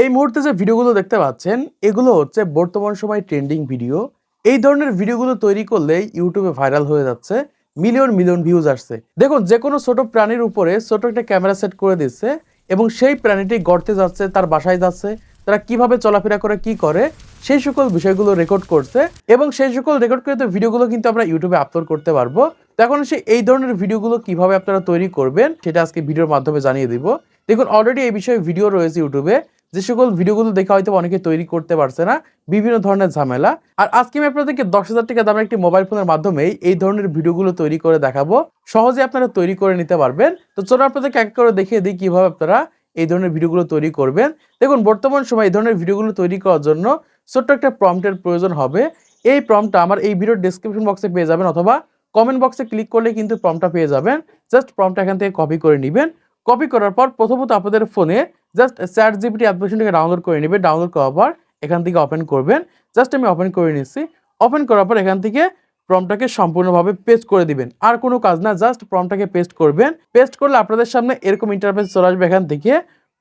এই মুহূর্তে যে ভিডিওগুলো দেখতে পাচ্ছেন এগুলো হচ্ছে বর্তমান সময়ে ট্রেন্ডিং ভিডিও। এই ধরনের ভিডিওগুলো তৈরি করলেই ইউটিউবে ভাইরাল হয়ে যাচ্ছে, মিলিয়ন মিলিয়ন ভিউজ আসছে। দেখুন, যে কোনো ছোট প্রাণীর উপরে ছোট একটা ক্যামেরা সেট করে দিচ্ছে এবং সেই প্রাণীটি গর্তে যাচ্ছে, তার বাসায় যাচ্ছে, তারা কিভাবে চলাফেরা করে, কি করে, সেই সকল বিষয়গুলো রেকর্ড করছে এবং সেই সকল রেকর্ড করে ভিডিওগুলো কিন্তু আমরা ইউটিউবে আপলোড করতে পারবো। তো এখন এই ধরনের ভিডিওগুলো কিভাবে আপনারা তৈরি করবেন সেটা আজকে ভিডিওর মাধ্যমে জানিয়ে দিব। দেখুন, অলরেডি এই বিষয়ে ভিডিও রয়েছে ইউটিউবে, যে সকল ভিডিওগুলো দেখে হয়তো অনেকে তৈরি করতে পারছে না, বিভিন্ন ধরনের ঝামেলা। আর আজকে আমি আপনাদেরকে 10,000 টাকা দামের একটি মোবাইল ফোনের মাধ্যমেই এই ধরনের ভিডিওগুলো তৈরি করে দেখাবো। সহজে আপনারা তৈরি করে নিতে পারবেন। তো চলো আপনাদেরকে এক করে দেখিয়ে দিই কিভাবে আপনারা এই ধরনের ভিডিওগুলো তৈরি করবেন। দেখুন, বর্তমান সময় এই ধরনের ভিডিওগুলো তৈরি করার জন্য ছোট্ট একটা প্রম্পটের প্রয়োজন হবে। এই প্রম্পটটা আমার এই ভিডিওর ডেসক্রিপশন বক্সে পেয়ে যাবেন অথবা কমেন্ট বক্সে ক্লিক করলে কিন্তু প্রম্পটটা পেয়ে যাবেন। জাস্ট প্রম্পটটা এখান থেকে কপি করে নেবেন। কপি করার পর প্রথমত আপনাদের ফোনে জাস্ট ChatGPT অ্যাপ্লিকেশনটাকে ডাউনলোড করে নেবেন। ডাউনলোড করার পর এখান থেকে ওপেন করবেন। জাস্ট আমি ওপেন করে নিচ্ছি। ওপেন করার পর এখান থেকে প্রম্পটটাকে সম্পূর্ণভাবে পেস্ট করে দিবেন। আর কোনো কাজ না, জাস্ট প্রম্পটটাকে পেস্ট করবেন। পেস্ট করলে আপনাদের সামনে এরকম ইন্টারফেস চলে আসবে। এখান থেকে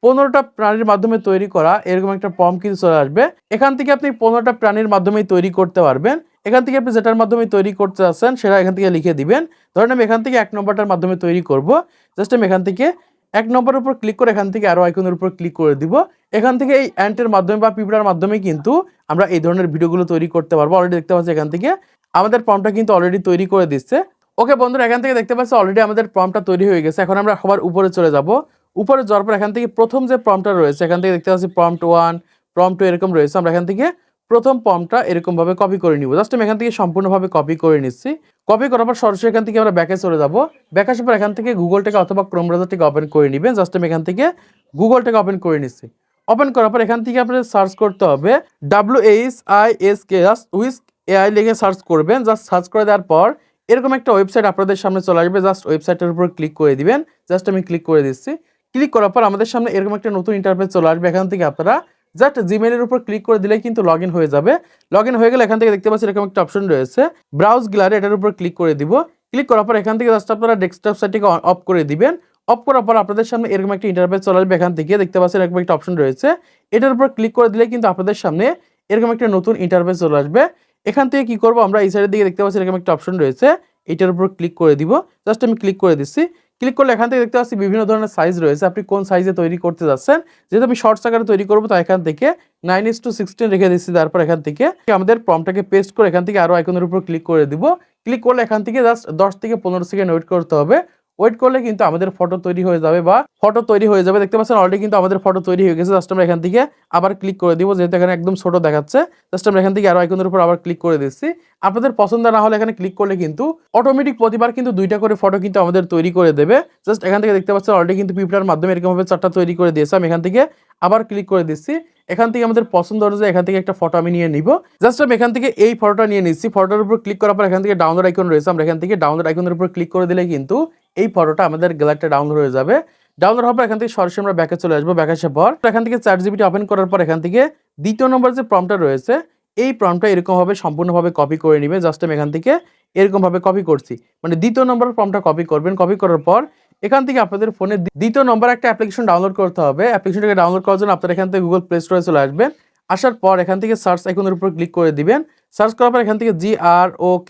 15টা প্রাণীর মাধ্যমে তৈরি করা এরকম একটা প্রম্পট কিন্তু চলে আসবে। এখান থেকে আপনি 15টা প্রাণীর মাধ্যমেই তৈরি করতে পারবেন। এখান থেকে আপনি যেটার মাধ্যমে তৈরি করতে চাচ্ছেন সেটা এখান থেকে লিখে দিবেন। ধরেন আমি এখান থেকে 1 নম্বরটার মাধ্যমে তৈরি করব। জাস্ট আমি এখান থেকে 1 নম্বরের উপর ক্লিক করে এখান থেকে আরো আইকনের উপর ক্লিক করে দিব। এখান থেকে এই অ্যান্টের মাধ্যমে বা পিঁপড়ার মাধ্যমে কিন্তু আমরা এই ধরনের ভিডিওগুলো তৈরি করতে পারবো। অলরেডি দেখতে পাচ্ছি এখান থেকে আমাদের প্রম্পটটা কিন্তু অলরেডি তৈরি করে দিচ্ছে। ওকে বন্ধুরা, এখান থেকে দেখতে পাচ্ছি অলরেডি আমাদের প্রম্পটটা তৈরি হয়ে গেছে। এখন আমরা সবার উপরে চলে যাব। উপরে যাওয়ার পর এখান থেকে প্রথম যে প্রম্পটটা রয়েছে এখান থেকে দেখতে পাচ্ছি প্রম্পট 1, প্রম্পট 2 এরকম রয়েছে। আমরা এখান থেকে প্রথম প্রম্পটটা এরকম ভাবে কপি করে নিব। জাস্ট আমি এখান থেকে সম্পূর্ণভাবে কপি করে নিচ্ছি। কপি করার পর সরাসরি এখান থেকে আমরা ব্যাকে চলে যাব। ব্যাক আসার পর এখান থেকে গুগলটাকে অথবা ক্রোম ব্রাউজারটাকে ওপেন করে নেবেন। জাস্ট আমি এখান থেকে গুগলটাকে ওপেন করে নিচ্ছি। ওপেন করার পর এখান থেকে আপনাদের সার্চ করতে হবে WHISK, জাস্ট হুইস্ক AI লিখে সার্চ করবেন। জাস্ট সার্চ করে দেওয়ার পর এরকম একটা ওয়েবসাইট আপনাদের সামনে চলে আসবে। জাস্ট ওয়েবসাইটের উপর ক্লিক করে দিবেন। জাস্ট আমি ক্লিক করে দিচ্ছি। ক্লিক করার পর আমাদের সামনে এরকম একটা নতুন ইন্টারফেস চলে আসবে। এখান থেকে আপনারা জাস্ট জিমেইলের উপর ক্লিক করে দিলেই কিন্তু লগইন হয়ে যাবে। লগইন হয়ে গেলে এখান থেকে দেখতে পাচ্ছি এরকম একটা অপশন রয়েছে ব্রাউজ গ্যালারি, এটার উপর ক্লিক করে দিব। ক্লিক করার পর এখান থেকে জাস্ট আপনারা ডেস্কটপ সাইটটিকে অফ করে দিবেন। অফ করার পর আপনাদের সামনে এরকম একটা ইন্টারফেস চলে আসবে। এখান থেকে দেখতে পাচ্ছেন এরকম একটা অপশন রয়েছে, এটার উপর ক্লিক করে দিলে কিন্তু আপনাদের সামনে এরকম একটা নতুন ইন্টারফেস চলে আসবে। এখান থেকে কি করব, আমরা এই সাইডের দিকে দেখতে পাচ্ছি এরকম একটা অপশন রয়েছে, এটার উপর ক্লিক করে দিব। জাস্ট আমি ক্লিক করে দিচ্ছি। ক্লিক করলে এখান থেকে দেখতে পাচ্ছি বিভিন্ন ধরনের সাইজ রয়েছে, আপনি কোন সাইজে তৈরি করতে যাচ্ছেন। যেহেতু আমি শর্টস আকারে তৈরি করবো তো এখান থেকে 9:16 রেখে দিচ্ছি। তারপর এখান থেকে আমাদের প্রম্পটটাকে পেস্ট করে এখান থেকে আরো আইকনের উপর ক্লিক করে দিব। ক্লিক করলে এখান থেকে জাস্ট 10 থেকে 15 সেকেন্ড ওয়েট করতে হবে। ওয়েট করলে কিন্তু আমাদের ফটো তৈরি হয়ে যাবে বা ফটো তৈরি হয়ে যাবে। দেখতে পাচ্ছেন অলরেডি কিন্তু আমাদের ফটো তৈরি হয়ে গেছে। জাস্ট আমরা এখান থেকে আবার ক্লিক করে দিব, যেহেতু এখানে একদম ছোট দেখাচ্ছে। জাস্ট আমরা এখান থেকে আরো আইকনের উপর আবার ক্লিক করে দিচ্ছি। আপনাদের পছন্দ না হলে এখানে ক্লিক করলে কিন্তু অটোমেটিক প্রতিবার কিন্তু 2টা করে ফটো কিন্তু আমাদের তৈরি করে দেবে। জাস্ট এখান থেকে দেখতে পাচ্ছেন অলরেডি কিন্তু পিঁপড়ার মাধ্যমে এরকম ভাবে 4টা তৈরি করে দিয়েছে। আমি এখান থেকে আবার ক্লিক করে দিচ্ছি। এখান থেকে আমাদের পছন্দ অনুযায়ী এখান থেকে একটা ফটো আমি নিয়ে নিব। জাস্ট আমি এখান থেকে এই ফটোটা নিয়ে নিচ্ছি। ফটোর উপর ক্লিক করার পর এখান থেকে ডাউনলোড আইকন রয়েছে, আমরা এখান থেকে ডাউনলোড আইকনের উপর ক্লিক করে দিলে কিন্তু এই ফটোটা আমাদের গ্যালারিতে ডাউনলোড হয়ে যাবে। ডাউনলোড হওয়ার পর এখান থেকে সরাসরি আমরা ব্যাকে চলে আসবো। ব্যাক আসার পর এখান থেকে ChatGPT ওপেন করার পর এখান থেকে দ্বিতীয় নম্বর যে প্রম্পটটা রয়েছে এই প্রম্পটটা এরকম ভাবে সম্পূর্ণভাবে কপি করে নিবে। জাস্ট আমি এখান থেকে এরকম ভাবে কপি করছি, মানে দ্বিতীয় নম্বর প্রম্পটটা কপি করবেন। কপি করার পর এখান থেকে আপনাদের ফোনে দ্বিতীয় নম্বর একটা অ্যাপ্লিকেশন ডাউনলোড করতে হবে। অ্যাপ্লিকেশনটাকে ডাউনলোড করার জন্য আপনারা এখান থেকে গুগল প্লে স্টোরে চলে আসবেন। আসার পর এখান থেকে সার্চ আইকনের উপর ক্লিক করে দিবেন। সার্চ করার পর এখান থেকে GROK,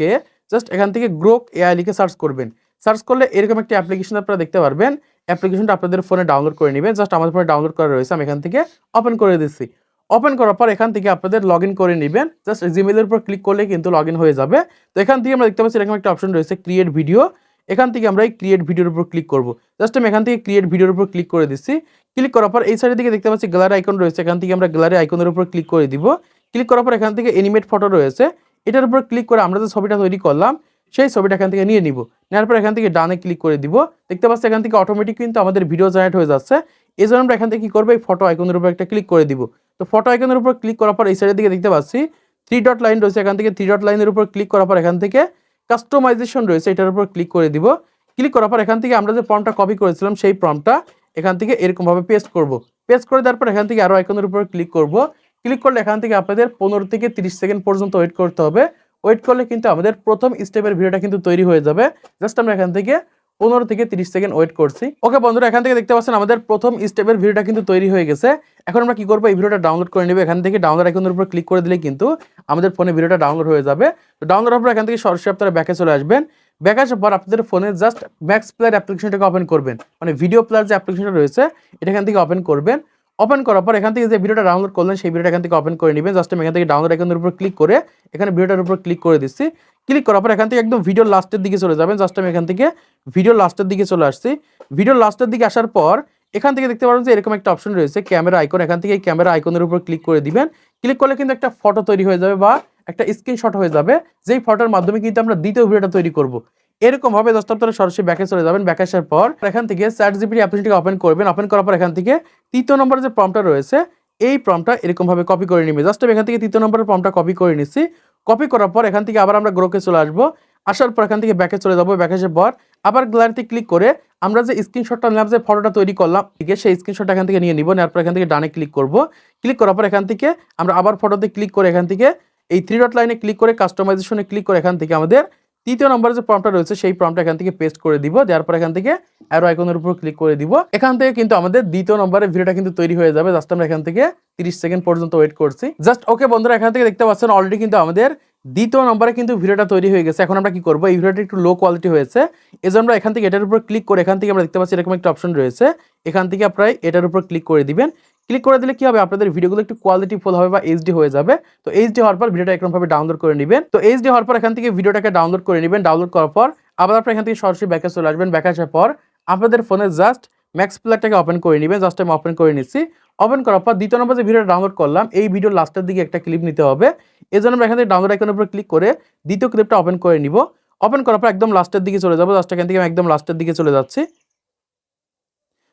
জাস্ট এখান থেকে গ্রোক AI লিখে সার্চ করবেন। সার্চ করলে এরকম একটা অ্যাপ্লিকেশন আপনারা দেখতে পারবেন। অ্যাপ্লিকেশনটা আপনাদের ফোনে ডাউনলোড করে নেবেন। জাস্ট আমাদের ফোনে ডাউনলোড করা রয়েছে, আমি এখান থেকে ওপেন করে দিচ্ছি। ওপেন করার পর এখান থেকে আপনাদের লগইন করে নেবেন। জাস্ট জিমেইলের উপর ক্লিক করলে কিন্তু লগইন হয়ে যাবে। তো এখান থেকে আমরা দেখতে পাচ্ছি এরকম একটা অপশন রয়েছে ক্রিয়েট ভিডিও। এখান থেকে আমরা এই ক্রিয়েট ভিডিওর উপর ক্লিক করব। জাস্ট আমি এখান থেকে ক্রিয়েট ভিডিওর উপর ক্লিক করে দিচ্ছি। ক্লিক করার পর এই সাইডের দিকে দেখতে পাচ্ছি গ্যালারি আইকন রয়েছে, এখান থেকে আমরা গ্যালারি আইকনের উপর ক্লিক করে দিব। ক্লিক করার পর এখান থেকে অ্যানিমেট ফটো রয়েছে, এটার উপর ক্লিক করে আমরা যে ছবিটা তৈরি করলাম সেই ছবিটা এখান থেকে নিয়ে নিব। নেওয়ার পর এখান থেকে ডানে ক্লিক করে দিব। দেখতে পাচ্ছি এখান থেকে অটোমেটিক কিন্তু আমাদের ভিডিও জেনারেট হয়ে যাচ্ছে। এই জন্য আমরা এখান থেকে কি করবো, এই ফটো আইকনের উপর একটা ক্লিক করে দিব। তো ফটো আইকনের উপর ক্লিক করার পর এই সাইডের দিকে দেখতে পাচ্ছি 3 ডট লাইন রয়েছে, এখান থেকে 3 ডট লাইনের উপর ক্লিক করার পর এখান থেকে কাস্টমাইজেশন রয়েছে, এটার উপর ক্লিক করে দিব। ক্লিক করার পর এখান থেকে আমরা যে প্রম্পটটা কপি করেছিলাম সেই প্রম্পটটা এখান থেকে এরকম ভাবে পেস্ট করব। পেস্ট করে দেওয়ার পর এখান থেকে আরো আইকনের উপর ক্লিক করব। ক্লিক করলে এখান থেকে আপনাদের 15 থেকে 30 সেকেন্ড পর্যন্ত ওয়েট করতে হবে। ওয়েট করলে কিন্তু আমাদের প্রথম স্টেপের ভিডিওটা কিন্তু তৈরি হয়ে যাবে। জাস্ট আমরা এখান থেকে 15 থেকে 30 সেকেন্ড ওয়েট করছি। ওকে বন্ধুরা, এখান থেকে দেখতে পাচ্ছেন আমাদের প্রথম স্টেপের ভিডিওটা কিন্তু তৈরি হয়ে গেছে। এখন আমরা কি করব, এই ভিডিওটা ডাউনলোড করে নেব। এখান থেকে ডাউনলোড আইকনের উপর ক্লিক করে দিলে কিন্তু আমাদের ফোনে ভিডিওটা ডাউনলোড হয়ে যাবে। তো ডাউনলোড হওয়ার পর এখান থেকে সরাসরি আপনারা ব্যাকে চলে আসবেন। ব্যাক আসার পর আপনাদের ফোনে জাস্ট ম্যাক্স প্লেয়ার অ্যাপ্লিকেশনটাকে ওপেন করবেন, মানে ভিডিও প্লেয়ার যে অ্যাপ্লিকেশনটা রয়েছে এটা এখান থেকে ওপেন করবেন। ওপেন করার পর এখান থেকে যে ভিডিওটা ডাউনলোড করলেন সেই ভিডিওটা এখান থেকে ওপেন করে নেবেন। জাস্ট আমি এখান থেকে ডাউনলোড আইকনের উপর ক্লিক করে এখানে ভিডিওটার উপর ক্লিক করে দিচ্ছি। ক্লিক করার পর এখান থেকে একদম ভিডিওর লাস্টের দিকে চলে যাবেন। জাস্ট আমি এখান থেকে ভিডিওর লাস্টের দিকে চলে আসছি। ভিডিওর লাস্টের দিকে আসার পর এখান থেকে দেখতে পারেন যে এরকম একটা অপশন রয়েছে ক্যামেরা আইকন। এখান থেকে এই ক্যামেরা আইকনের উপর ক্লিক করে দিবেন। ক্লিক করলে কিন্তু একটা ফটো তৈরি হয়ে যাবে বা একটা স্ক্রিনশট হয়ে যাবে, যেই ফটোর মাধ্যমে কিন্তু আমরা দ্বিতীয় ভিডিওটা তৈরি করব। এরকম ভাবে জাস্ট আপনারা সরাসরি ব্যাকে চলে যাবেন। ব্যাকে আসার পর এখান থেকে ChatGPT অ্যাপ্লিকেশনটাকে ওপেন করবেন। ওপেন করার পর এখান থেকে তৃতীয় নম্বরে যে প্রম্পটটা রয়েছে এই প্রম্পটটা এরকম ভাবে কপি করে নিবে। জাস্ট আমি এখান থেকে তৃতীয় নম্বরের প্রম্পটটা কপি করে নিচ্ছি। কপি করার পর এখান থেকে আবার আমরা গ্রোকে চলে আসবো। আসার পর এখান থেকে ব্যাকে চলে যাবো। ব্যাকে আসার পর আবার গ্যালারিতে ক্লিক করে আমরা যে স্ক্রিনশটটা নিলাম, যে ফটোটা তৈরি করলাম, ঠিক আছে, সেই স্ক্রিনশটটা এখান থেকে নিয়ে নিব। নেওয়ার পর এখান থেকে ডানে ক্লিক করব। ক্লিক করার পর এখান থেকে আমরা আবার ফটোতে ক্লিক করে এখান থেকে এই 3 ডট লাইনে ক্লিক করে কাস্টমাইজেশনে ক্লিক করে এখান থেকে আমাদের তৃতীয় নম্বরে যে প্রম্পটটা রয়েছে সেই প্রম্পটটা এখান থেকে পেস্ট করে দিব। দেওয়ার পর এখান থেকে অ্যারো আইকনের উপর ক্লিক করে দিব। এখান থেকে কিন্তু আমাদের দ্বিতীয় নম্বরের ভিডিওটা কিন্তু তৈরি হয়ে যাবে। জাস্ট আমরা এখান থেকে 30 সেকেন্ড পর্যন্ত ওয়েট করছি। জাস্ট ওকে বন্ধুরা, এখান থেকে দেখতে পাচ্ছেন অলরেডি কিন্তু আমাদের দ্বিতীয় নম্বরে কিন্তু ভিডিওটা তৈরি হয়ে গেছে। এখন আমরা কি করব, এই ভিডিওটা একটু লো কোয়ালিটি হয়েছে, এজন্য আমরা এখান থেকে এটার উপর ক্লিক করে এখান থেকে আমরা দেখতে পাচ্ছি এরকম একটা অপশন রয়েছে। এখান থেকে আপনারা এটার উপর ক্লিক করে দিবেন। ক্লিক করে দিলে কি হবে, আপনাদের ভিডিওগুলো একটু কোয়ালিটি ফুল হবে বা এইচডি হয়ে যাবে। তো এইচডি হওয়ার পর ভিডিওটা এরকম ভাবে ডাউনলোড করে নেবেন। তো এইচডি হওয়ার পর এখান থেকে ভিডিওটাকে ডাউনলোড করে নেবেন। ডাউনলোড করার পর আবার আপনারা এখান থেকে সরাসরি ব্যাকে চলে আসবেন। ব্যাকে আসার পর আপনাদের ফোনে জাস্ট ম্যাক্স প্লেয়ারটাকে ওপেন করে নেবেন। জাস্ট আমি ওপেন করে নিচ্ছি। ওপেন করার পর দ্বিতীয় নম্বর যে ভিডিওটা ডাউনলোড করলাম এই ভিডিওর লাস্টের দিকে একটা ক্লিপ নিতে হবে। এজন্য আমরা এখান থেকে ডাউনলোড আইকনের উপর ক্লিক করে দ্বিতীয় ক্লিপটা ওপেন করে নিব। ওপেন করার পর একদম লাস্টের দিকে চলে যাবো। জাস্ট এখান থেকে আমি একদম লাস্টের দিকে চলে যাচ্ছি।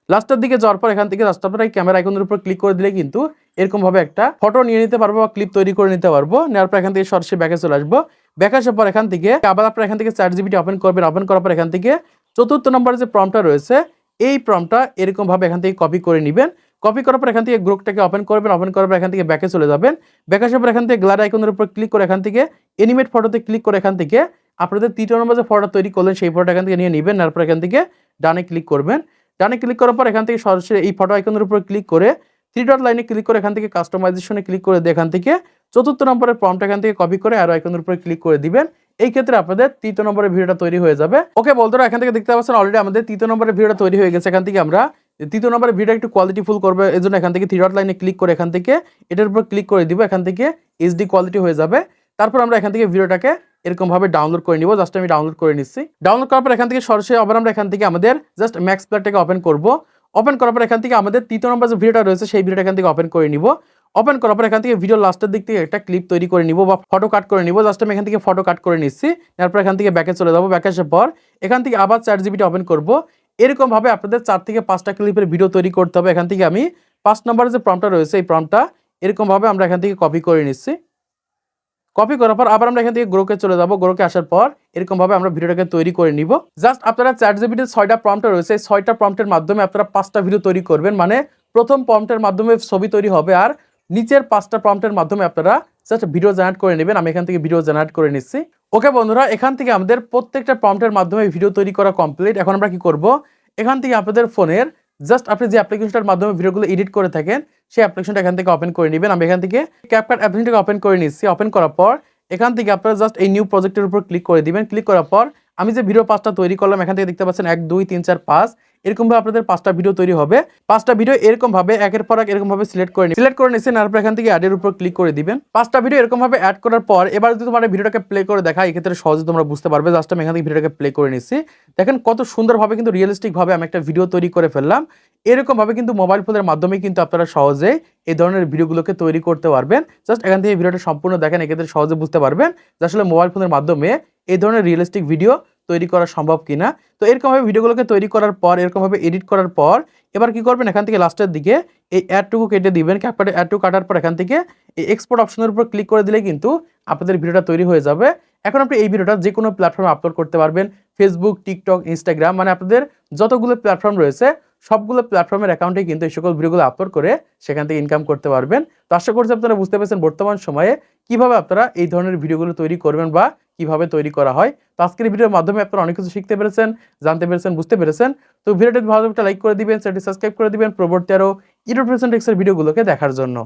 লাস্টের দিকে যাওয়ার পর এখান থেকে জাস্ট আপনারা এই ক্যামেরা আইকনের উপর ক্লিক করে দিলে কিন্তু এরকম ভাবে একটা ফটো নিয়ে নিতে পারবো বা ক্লিপ তৈরি করে নিতে পারবো। নেওয়ার পর এখান থেকে সরাসরি ব্যাকে চলে আসবো। ব্যাকে আসার পর এখান থেকে আবার আপনারা এখান থেকে ChatGPT ওপেন করবেন। ওপেন করার পর এখান থেকে চতুর্থ নম্বরে যে প্রম্পটটা রয়েছে এই প্রম্পটটা এরকম ভাবে এখান থেকে কপি করে নেবেন। কপি করার পর এখান থেকে গ্রুপটাকে ওপেন করবেন। ওপেন করার পর এখান থেকে ব্যাকে চলে যাবেন। ব্যাকে আসার পর এখান থেকে গ্যালারি আইকনের উপর ক্লিক করে এখান থেকে এনিমেট ফটোতে ক্লিক করে এখান থেকে আপনাদের তৃতীয় নম্বর যে ফটোটা তৈরি করলেন সেই ফটোটা এখান থেকে নিয়ে নেবেন। নেওয়ার পর এখান থেকে ডানে ক্লিক করবেন। ডানে ক্লিক করার পর এখান থেকে সরাসরি এই ফটো আইকনের উপর ক্লিক করে 3 ডট লাইনে ক্লিক করে এখান থেকে কাস্টমাইজেশনে ক্লিক করে দিয়ে এখান থেকে চতুর্থ নম্বরের প্রম্পট এখান থেকে কপি করে অ্যারো আইকনের উপর ক্লিক করে দিবেন। এই ক্ষেত্রে আপনাদের তৃতীয় নম্বরের ভিডিওটা তৈরি হয়ে যাবে। ওকে বন্ধুরা, এখান থেকে দেখতে পাচ্ছেন অলরেডি আমাদের তৃতীয় নম্বরের ভিডিওটা তৈরি হয়ে গেছে। এখান থেকে আমরা তৃতীয় নম্বরের ভিডিও একটু কোয়ালিটি ফুল করবে, এজন্য এখান থেকে 3 ডট লাইনে ক্লিক করে এখান থেকে এটার উপর ক্লিক করে দিব। এখান থেকে এইচডি কোয়ালিটি হয়ে যাবে। তারপর আমরা এখান থেকে ভিডিওটাকে এরকম ভাবে ডাউনলোড করে নিব। জাস্ট আমি ডাউনলোড করে নিচ্ছি। ডাউনলোড করার পর এখান থেকে সরাসরি আবার আমরা এখান থেকে আমাদের জাস্ট ম্যাক্স প্লেয়ারটাকে ওপেন করব। ওপেন করার পর এখান থেকে আমাদের তৃতীয় নম্বর যে ভিডিওটা রয়েছে সেই ভিডিওটা এখান থেকে ওপেন করে নিব। ওপেন করার পর এখান থেকে ভিডিও লাস্টের দিক থেকে একটা ক্লিপ তৈরি করে নিব বা ফটো কাট করে নিব। জাস্ট আমি এখান থেকে ফটো কাট করে নিচ্ছি। তারপর এখান থেকে ব্যাকে চলে যাব। ব্যাকে আসার পর এখান থেকে আবার ChatGPT ওপেন করব। এরকম ভাবে আপনাদের 4 থেকে 5টা ক্লিপের ভিডিও তৈরি করতে হবে। এখান থেকে আমি 5 নম্বরের যে প্রম্পটটা রয়েছে এই প্রম্পটটা এরকম ভাবে আমরা এখান থেকে কপি করে নিচ্ছি। কপি করার পর আবার আমরা এখান থেকে গ্রোকে চলে যাব। গ্রোকে আসার পর এরকম ভাবে আমরা ভিডিওটাকে তৈরি করে নিব। জাস্ট আপনারা ChatGPT 6টা প্রম্পট রয়েছে, 6টা প্রম্পটের মাধ্যমে আপনারা 5টা ভিডিও তৈরি করবেন। মানে প্রথম প্রম্পটের মাধ্যমে ছবি তৈরি হবে আর নিচের 5টা প্রম্পটের মাধ্যমে আপনারা জাস্ট ভিডিও জেনারেট করে নেবেন। আমি এখান থেকে ভিডিও জেনারেট করে নিচ্ছি। ওকে বন্ধুরা, এখান থেকে আমাদের প্রত্যেকটা প্রম্পটের মাধ্যমে ভিডিও তৈরি করা কমপ্লিট। এখন আমরা কি করব, এখান থেকে আপনাদের ফোনের জাস্ট আপনি যে অ্যাপ্লিকেশনটার মাধ্যমে ভিডিওগুলো এডিট করে থাকেন সেই অ্যাপ্লিকেশনটা এখান থেকে ওপেন করে নেবেন। আমি এখান থেকে ক্যাপকাট অ্যাপ্লিকেশনটাকে ওপেন করে নিচ্ছি। ওপেন করার পর এখান থেকে আপনারা জাস্ট এই নিউ প্রজেক্টের উপর ক্লিক করে দিবেন। ক্লিক করার পর আমি যে ভিডিও 5টা তৈরি করলাম এখান থেকে দেখতে পাচ্ছেন 1 2 3 4 5 এরকম ভাবে আপনাদের 5টা ভিডিও তৈরি হবে। 5টা ভিডিও এরকম ভাবে একের পর এক এরকম ভাবে সিলেক্ট করে নিচ্ছেন। তারপর এখান থেকে অ্যাড এর উপর ক্লিক করে দিবেন। 5টা ভিডিও এরকম ভাবে অ্যাড করার পর এবার যদি তোমরা ভিডিওটাকে প্লে করে দেখা এই ক্ষেত্রে সহজে তোমরা বুঝতে পারবে। জাস্ট আমি এখান থেকে ভিডিওটাকে প্লে করে নিচ্ছি। দেখেন কত সুন্দরভাবে কিন্তু রিয়েলিস্টিক ভাবে আমি একটা ভিডিও তৈরি করে ফেললাম। এরকম ভাবে কিন্তু মোবাইল ফোনের মাধ্যমে কিন্তু আপনারা সহজেই এই ধরনের ভিডিওগুলোকে তৈরি করতে পারবেন। জাস্ট এখান থেকে ভিডিওটা সম্পূর্ণ দেখেন, এক্ষেত্রে সহজে বুঝতে পারবেন যে আসলে মোবাইল ফোনের মাধ্যমে এই ধরনের রিয়েলিস্টিক ভিডিও তৈরি করা সম্ভব কিনা। তো এরকম ভাবে ভিডিওগুলোকে তৈরি করার পর এরকম ভাবে এডিট করার পর এবার কি করবেন, এখান থেকে লাস্টের দিকে এই অ্যাডটুকু কেটে দিবেন। ক্যাপকাটে অ্যাডটুকু কাটার পর এখান থেকে এই এক্সপোর্ট অপশনের উপর ক্লিক করে দিলে কিন্তু আপনাদের ভিডিওটা তৈরি হয়ে যাবে। এখন আপনি এই ভিডিওটা যে কোনো প্ল্যাটফর্মে আপলোড করতে পারবেন। ফেসবুক, টিকটক, ইনস্টাগ্রাম, মানে আপনাদের যতগুলো প্ল্যাটফর্ম রয়েছে সবগুলো প্ল্যাটফর্মের অ্যাকাউন্টে কিন্তু এই সকল ভিডিওগুলো আপলোড করে সেখান থেকে ইনকাম করতে পারবেন। তো আশা করছি আপনারা বুঝতে পেরেছেন বর্তমান সময়ে কিভাবে আপনারা এই ধরনের ভিডিওগুলো তৈরি করবেন বা কিভাবে তৈরি করা হয়। তো আজকের এই ভিডিওর মাধ্যমে আপনারা অনেক কিছু শিখতে পেরেছেন, জানতে পেরেছেন, বুঝতে পেরেছেন। তো ভিডিওটি ভালো লাগলে একটা লাইক করে দিবেন, চ্যানেলটি সাবস্ক্রাইব করে দিবেন পরবর্তী আরো ইনোভেশন টেক্সের ভিডিওগুলোকে দেখার জন্য।